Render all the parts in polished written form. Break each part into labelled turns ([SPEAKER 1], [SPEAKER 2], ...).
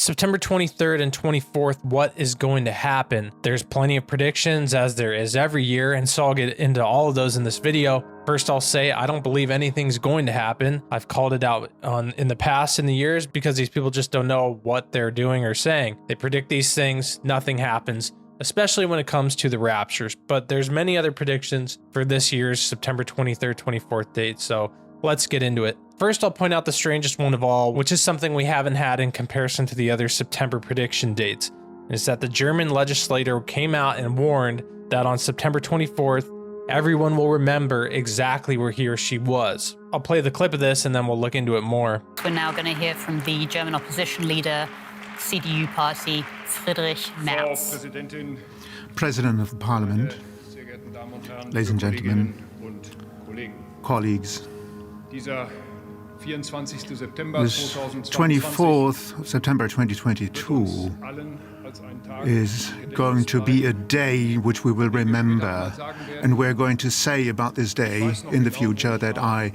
[SPEAKER 1] September 23rd and 24th, what is going to happen? There's plenty of predictions, as there is every year, and so I'll get into all of those in this video. First, I'll say I don't believe anything's going to happen. I've called it out in the past in the years because these people just don't know what they're doing or saying. They predict these things, nothing happens, especially when it comes to the raptures. But there's many other predictions for this year's September 23rd, 24th date, so let's get into it. First, I'll point out the strangest one of all, which is something we haven't had in comparison to the other September prediction dates, is that the German legislator came out and warned that on September 24th, everyone will remember exactly where he or she was. I'll play the clip of this and then we'll look into it more.
[SPEAKER 2] We're now going to hear from the German opposition leader, CDU party, Friedrich Merz.
[SPEAKER 3] President of the Parliament, ladies and gentlemen, colleagues, this 24th of September 2022 is going to be a day which we will remember, and we're going to say about this day in the future that I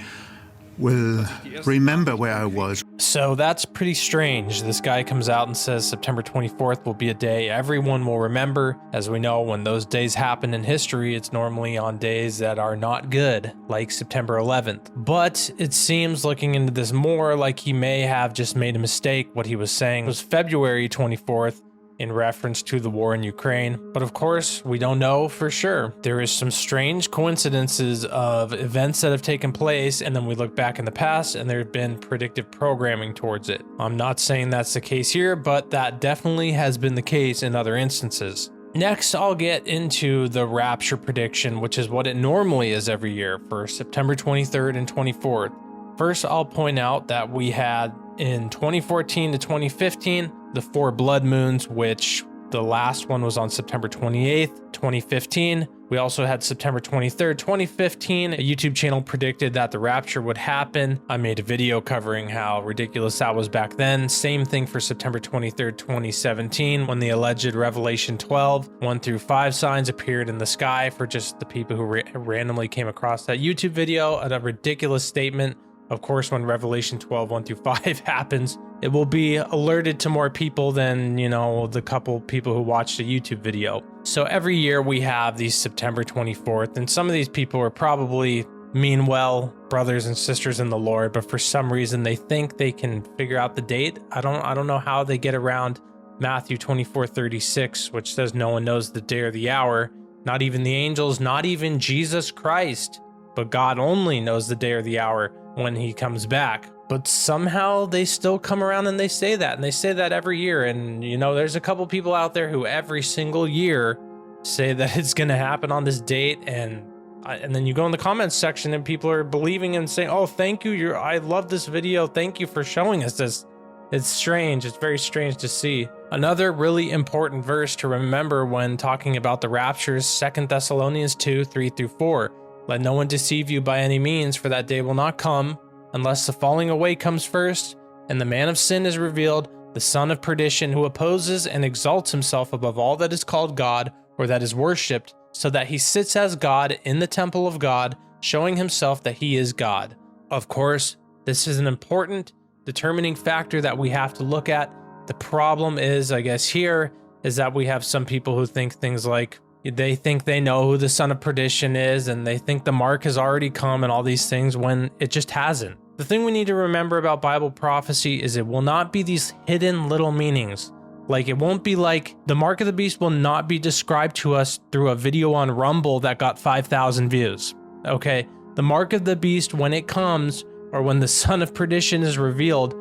[SPEAKER 3] will remember where I was.
[SPEAKER 1] So that's pretty strange. This guy comes out and says September 24th will be a day everyone will remember. As we know, when those days happen in history, it's normally on days that are not good, like September 11th. But it seems, looking into this more, like he may have just made a mistake. What he was saying was February 24th, in reference to the war in Ukraine. But of course, we don't know for sure. There is some strange coincidences of events that have taken place, and then we look back in the past and there have been predictive programming towards it. I'm not saying that's the case here, but that definitely has been the case in other instances. Next, I'll get into the rapture prediction, which is what it normally is every year for September 23rd and 24th. First, I'll point out that we had in 2014 to 2015, the 4 blood moons, which the last one was on September 28th, 2015. We also had September 23rd, 2015. A YouTube channel predicted that the rapture would happen. I made a video covering how ridiculous that was back then. Same thing for September 23rd, 2017, when the alleged Revelation 12, 1 through 5 signs appeared in the sky. For just the people who randomly came across that YouTube video, a ridiculous statement. Of course, when Revelation 12, 1 through 5 happens, it will be alerted to more people than, you know, the couple people who watched a YouTube video. So every year we have these September 24th, and some of these people are probably mean well, brothers and sisters in the Lord, but for some reason they think they can figure out the date. I don't know how they get around Matthew 24:36, which says no one knows the day or the hour, not even the angels, not even Jesus Christ, but God only knows the day or the hour when he comes back. But somehow they still come around and they say that, and they say that every year. And you know, there's a couple people out there who every single year say that it's going to happen on this date, and then you go in the comments section and people are believing and saying, oh, thank you, I love this video, thank you for showing us this. It's strange. It's very strange to see. Another really important verse to remember when talking about the rapture is 2 Thessalonians 2, 3 through 4. Let no one deceive you by any means, for that day will not come unless the falling away comes first, and the man of sin is revealed, the son of perdition, who opposes and exalts himself above all that is called God or that is worshipped, so that he sits as God in the temple of God, showing himself that he is God. Of course, this is an important determining factor that we have to look at. The problem is, I guess here, is that we have some people who think things like, they think they know who the son of perdition is, and they think the mark has already come and all these things, when it just hasn't. The thing we need to remember about Bible prophecy is it will not be these hidden little meanings. Like, it won't be like the mark of the beast will not be described to us through a video on Rumble that got 5,000 views. Okay, the mark of the beast, when it comes, or when the son of perdition is revealed,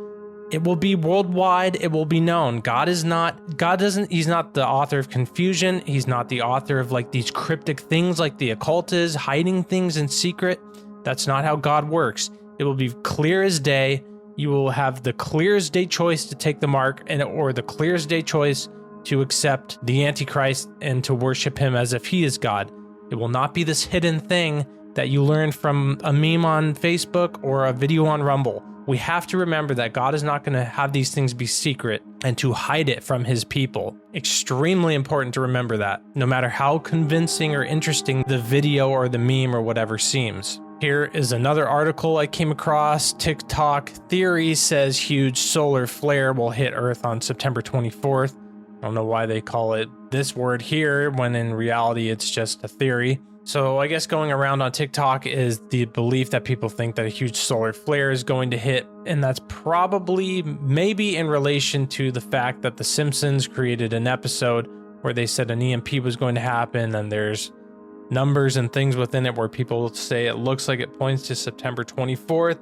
[SPEAKER 1] it will be worldwide, it will be known. He's not the author of confusion. He's not the author of like these cryptic things like the occult is, hiding things in secret. That's not how God works. It will be clear as day. You will have the clear as day choice to take the mark, or the clear as day choice to accept the Antichrist and to worship him as if he is God. It will not be this hidden thing that you learn from a meme on Facebook or a video on Rumble. We have to remember that God is not going to have these things be secret and to hide it from his people. Extremely important to remember that, no matter how convincing or interesting the video or the meme or whatever seems. Here is another article I came across. TikTok theory says huge solar flare will hit Earth on September 24th. I don't know why they call it this word here when in reality it's just a theory. So I guess going around on TikTok is the belief that people think that a huge solar flare is going to hit. And that's probably maybe in relation to the fact that the Simpsons created an episode where they said an EMP was going to happen, and there's numbers and things within it where people say it looks like it points to September 24th.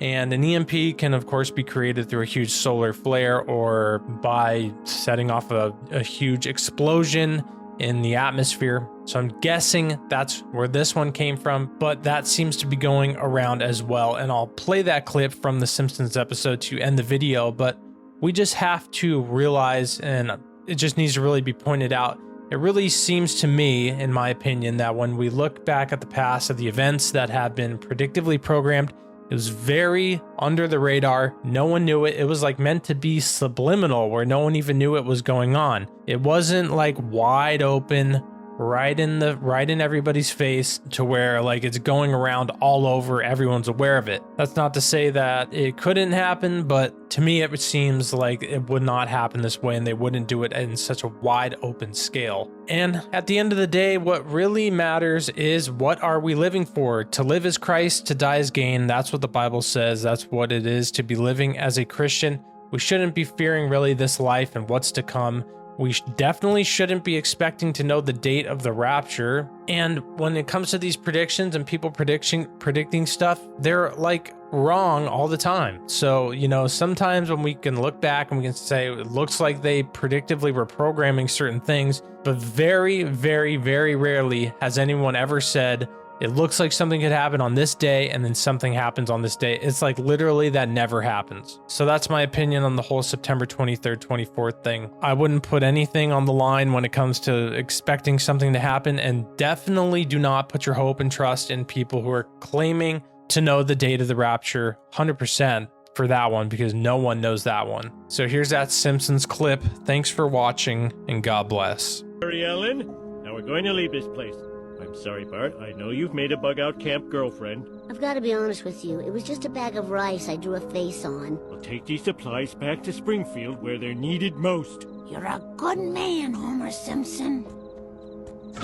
[SPEAKER 1] And an EMP can, of course, be created through a huge solar flare or by setting off a huge explosion in the atmosphere. So I'm guessing that's where this one came from, but that seems to be going around as well. And I'll play that clip from the Simpsons episode to end the video, but we just have to realize, and it just needs to really be pointed out, it really seems to me, in my opinion, that when we look back at the past of the events that have been predictively programmed, it was very under the radar. No one knew it. It was like meant to be subliminal where no one even knew it was going on. It wasn't like wide open, right in everybody's face to where like it's going around all over, everyone's aware of it. That's not to say that it couldn't happen, but to me it seems like it would not happen this way and they wouldn't do it in such a wide open scale. And at the end of the day, what really matters is, what are we living for? To live as Christ, to die as gain. That's what the Bible says. That's what it is to be living as a Christian. We shouldn't be fearing really this life and what's to come. We definitely shouldn't be expecting to know the date of the rapture. And when it comes to these predictions and people predicting stuff, they're like wrong all the time. So, you know, sometimes when we can look back and we can say it looks like they predictively were programming certain things, but very, very, very rarely has anyone ever said it looks like something could happen on this day and then something happens on this day. It's like literally that never happens. So that's my opinion on the whole September 23rd, 24th thing. I wouldn't put anything on the line when it comes to expecting something to happen, and definitely do not put your hope and trust in people who are claiming to know the date of the rapture 100% for that one, because no one knows that one. So here's that Simpsons clip. Thanks for watching and God bless.
[SPEAKER 4] Sorry, Ellen. Now we're going to leave this place. I'm sorry, Bart. I know you've made a bug-out camp girlfriend.
[SPEAKER 5] I've got to be honest with you. It was just a bag of rice I drew a face on.
[SPEAKER 4] We'll take these supplies back to Springfield where they're needed most.
[SPEAKER 5] You're a good man, Homer Simpson. You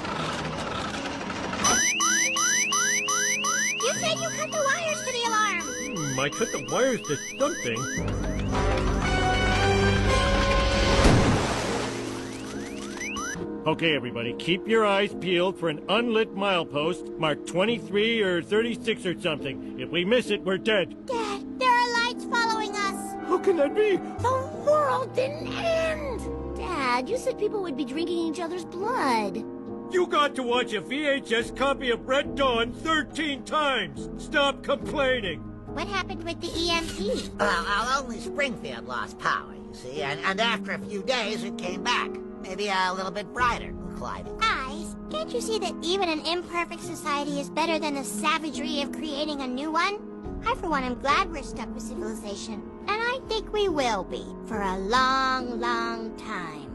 [SPEAKER 5] said you cut the wires to the alarm.
[SPEAKER 4] I cut the wires to something. Okay, everybody, keep your eyes peeled for an unlit milepost marked 23 or 36 or something. If we miss it, we're dead.
[SPEAKER 5] Dad, there are lights following us.
[SPEAKER 4] How can that be?
[SPEAKER 5] The world didn't end. Dad, you said people would be drinking each other's blood.
[SPEAKER 4] You got to watch a VHS copy of Red Dawn 13 times. Stop complaining.
[SPEAKER 5] What happened with the EMP?
[SPEAKER 6] Well, only Springfield lost power, you see, and after a few days it came back. Maybe a little bit brighter, Clyde.
[SPEAKER 5] Guys, can't you see that even an imperfect society is better than the savagery of creating a new one? I, for one, am glad we're stuck with civilization. And I think we will be for a long, long time.